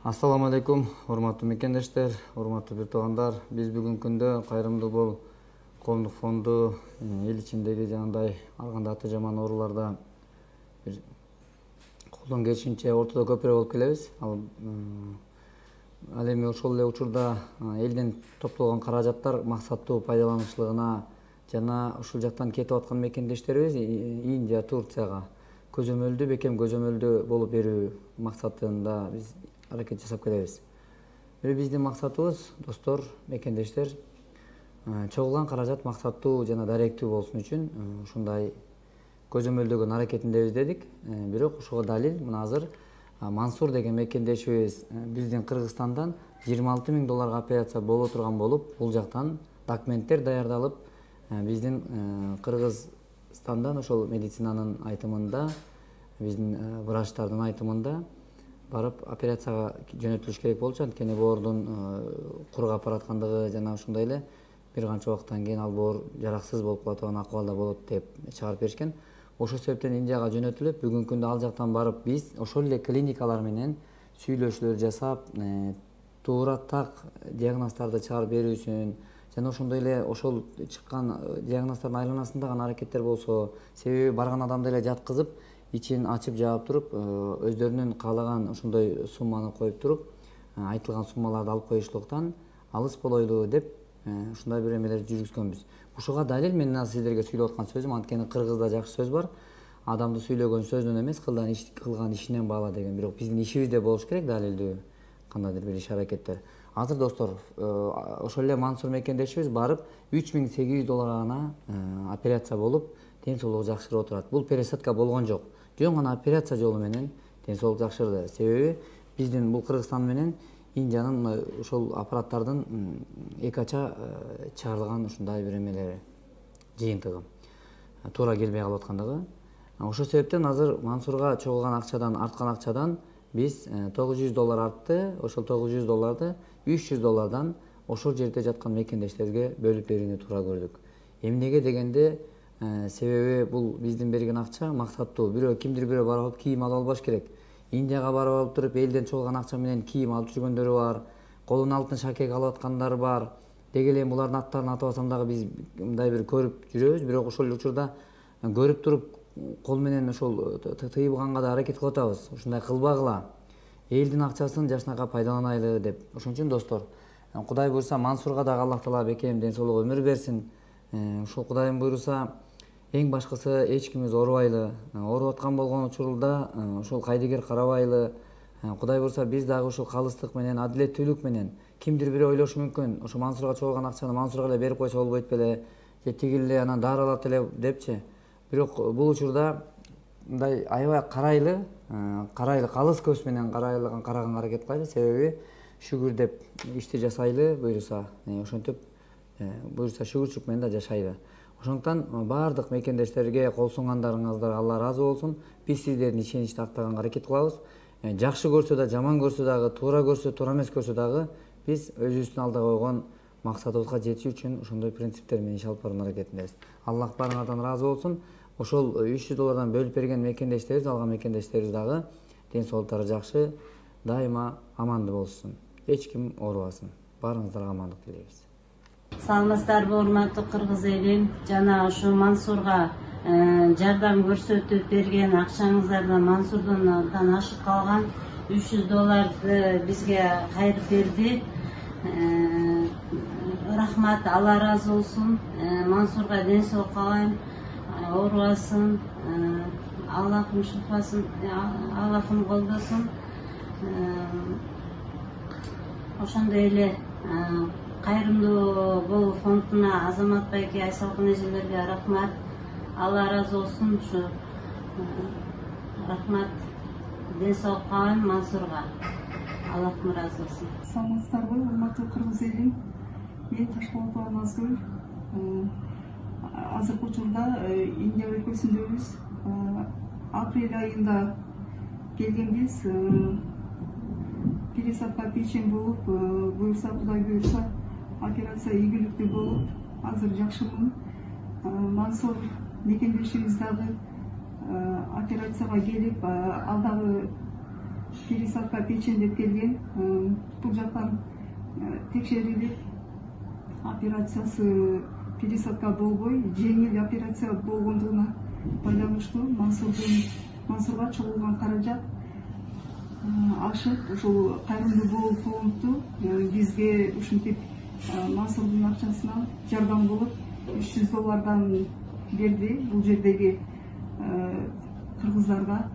Assalamu алейкум, урматтуу мекендештер, урматтуу бир туугандар. Биз бүгүнкү күндө Кайрымдуу Бол коомдук фонду эл ичиндеги жанагындай алганда аты жаман ооруларда бир колдон келишинче ортодо көпүрө болуп келебиз. Ал эми ошол эле учурда элден топтолгон каражаттар максаттуу пайдаланылышлыгына жана ушул жактан кетип аткан мекендештерибиз Индия, Турцияга көзөмөлдүү бекем көзөмөлдүү болуп берүү максатында биз аракет жасап келебиз. Биздин максатыбыз, достор, мекендештер, чогулган каражат максаттуу жана даректүү болсун үчүн ушундай көзөмөлдөгөн аракетиндебиз дедик. Бирок ошого далил мына азыр Мансур деген мекендешибиз биздин Кыргызстандан $26,000 операция боло турган болуп, бул жактан документтер даярдалып, биздин Кыргызстандан ошол медицинанын айтымында, биздин врачтардын айтымында барып операцияга жөнөтүлүш керек болчу. Анткени боордун кургап бараткандыгы жана ушундай эле бир канча убакыттан кийин ал боор жараксыз болуп кала турган акыбалда болот деп чыгарып беришкен. Ошол себептен Индияга жөнөтүлүп, бүгүнкү күндө ал жактан барып биз ошол эле клиникалар менен сүйлөшүүлөр жасап, туура так диагноздорду чыгарып берүүсүн жана ошондой эле ошол чыккан диагноздордун айланасында гана аракеттер болсо, себеби барган адамды эле жаткызып, ичин ачып жаап туруп, өздөрүнүн каалаган ошондой сумманы коюп туруп, айтылган суммаларды алып коюшлуктан алыс болойлу деп ушундай бир эмелерди жүргүзгөнбүз. Ушуга далил мен азыр сиздерге сүйлөп аткан сөзүм, анткени кыргызда жакшы сөз бар. Адамды сүйлөгөн сөзүнөн эмес, кылган ишинен баала деген. Бирок биздин ишибизде болуш керек далилдүү кандайдыр бир иш аракеттер. Азыр достор, ошол эле Мансур мекендешибиз барып $3,800 гана операция болуп, ден соолугу жакшырып отурат. Бул пересадка болгон жок. Жөн гана операция жолу менен ден соолук жакшырды. Себеби биздин бул Кыргызстан менен Индиянын ошол аппараттардын эки ача чыгарылган ушундай бир эмелери, жыйынтыгы туура келбей калып аткандыгы. Ошол себептен азыр Мансурга чогулган акчадан, арткан акчадан биз $900 артты. Ошол $900 $300 ошол жерде жаткан мекендештерге бөлүп берүүнү туура көрдүк. Эмнеге дегенде, себеби бул биздин берген акча максаттуу. Кимдир бирөө барып алып кийим алып албаш керек. Индияга барып алып туруп элден чогулган акча менен кийим алып жүргөндөрү бар, колуна алтын шакек алып аткандар бар. Деги эле булардын аттарын атабасам дагы биз мындай бир көрүп жүрөбүз, бирок ошол учурда көрүп туруп кол менен ошол тыйылганга да аракет кылып атабыз. Ушундай кылбагыла. Элдин акчасын жашынакай пайдаланайлы деп. Ошон үчүн достор, Кудай буйруса Мансурга дагы Аллах Таала бекем ден соолук өмүр берсин. Ушул Кудайым буйруса эң башкысы эч кимибиз оорубайлы. Ооруп аткан болгон учурда ошол кайдыгер карабайлы. Кудай буйруса биз дагы ушул калыстык менен, адилеттүүлүк менен, кимдир бирөө ойлошу мүмкүн, ошо Мансурга чогулган акчаны Мансурга эле берип койсо болбойт беле, же тиги эле анан дары алат эле депчи. Бирок бул учурда мындай аябай карайлы, калыс көз менен караганга аракет кылайлы. Себеби шүгүр деп ишти жасайлы буйруса, ошентип буйруса шүгүрчүлүк менен да жашайлы. Ошондуктан баардык мекендештерге кол сунгандарыңыздар Алла ыраазы болсун. Биз сиздердин ишеничти актаганга аракет кылабыз. Жакшы көрсө да, жаман көрсө дагы, туура көрсө, туура эмес көрсө дагы биз өзүбүздүн алда койгон максатыбызга жетүү үчүн ошондой принциптер менен иш алып баруунун аракетиндебиз. Аллах баарыңардан ыраазы болсун. Ошол $300 бөлүп берген мекендештерибиз, алган мекендештерибиз дагы ден соолуктары жакшы, дайыма амандуу болушсун. Эч ким оорубасын. Баарыңыздарга амандык тилейбиз. Саламатсыздарбы, урматтуу кыргыз элим, жана ушу Мансурга жардам көрсөтүп берген акчаңыздардан Мансурдан ашып калган $300 бизге кайрып берди. Рахмат, Алла ыраазы болсун. Мансурга ден соолук каалайм, оорубасын, Аллахым шифасын, Аллахым колдосун. Ошондой эле Кайрымдуу Бол фондуна Азамат байке, Айсалкын эжелерге рахмат. Алла ыраазы болсун. Ушу рахмат, ден соолук каалайм Мансурга. Аллахым ыраазы болсун. Саламатсыздарбы, урматтуу кыргыз элим. Мен Ташколото Назгүл. Азыркы учурда Индия өлкөсүндөбүз. Апрель айында келгенбиз. Пересадка печень болуп, буюрса Кудай буюрса операция ийгиликтүү болуп, азыр жакшымын. Мансур мекендешибиз дагы операцияга келип, ал дагы пересадка печендеп келген. Бул жактан текшерилип операциясы пересадка болбой жеңил операция болгондугуна байланыштуу Мансурга чыгылган каражат ашып ушул кайрымдуу болуу фонду бизге ушинтип Мансурдун акчасынан жардам болуп $300 берди. Бул жердеги кыргыздарга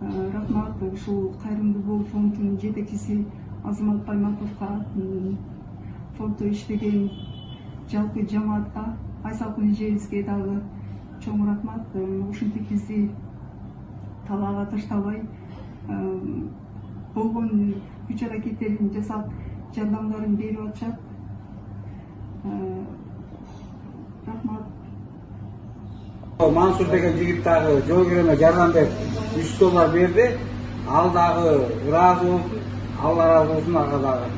рахмат. Ушул кайрымдуу болуу фондунун жетекчиси Азамат Байматовго, фонддо иштеген жалпы жамаатка, Айсалкын эжебизге дагы чоң рахмат. Ушинтип бизди талаага таштабай болгон күч аракеттерин жасап жардамдарын берип атышат. Рахмат. Мансур деген жигит дагы жоогереме жардам берип $300 берди. Ал дагы ыраазы болуп, Алла ыраазы болсун ага дагы.